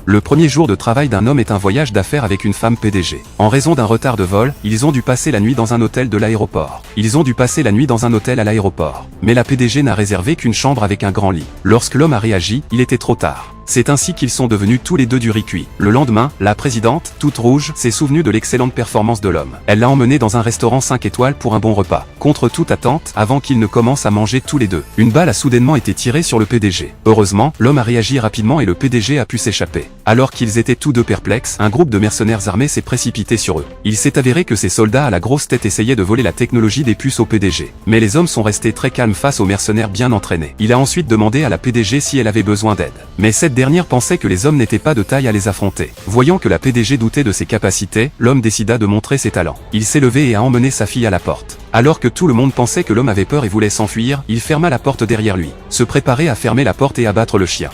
Le premier jour de travail d'un homme est un voyage d'affaires avec une femme PDG. En raison d'un retard de vol, ils ont dû passer la nuit dans un hôtel de l'aéroport. À l'aéroport. Mais la PDG n'a réservé qu'une chambre avec un grand lit. Lorsque l'homme a réagi, il était trop tard. C'est ainsi qu'ils sont devenus tous les deux du riz cuit. Le lendemain, la présidente, toute rouge, s'est souvenue de l'excellente performance de l'homme. Elle l'a emmené dans un restaurant 5 étoiles pour un bon repas. Contre toute attente, avant qu'ils ne commencent à manger tous les deux, une balle a soudainement été tirée sur le PDG. Heureusement, l'homme a réagi rapidement et le PDG a pu s'échapper. Alors qu'ils étaient tous deux perplexes, un groupe de mercenaires armés s'est précipité sur eux. Il s'est avéré que ces soldats à la grosse tête essayaient de voler la technologie des puces au PDG. Mais les hommes sont restés très calmes face aux mercenaires bien entraînés. Il a ensuite demandé à la PDG si elle avait besoin d'aide. Mais cette dernière pensait que les hommes n'étaient pas de taille à les affronter. Voyant que la PDG doutait de ses capacités, l'homme décida de montrer ses talents. Il s'est levé et a emmené sa fille à la porte. Alors que tout le monde pensait que l'homme avait peur et voulait s'enfuir, il ferma la porte derrière lui, se préparait à fermer la porte et à battre le chien.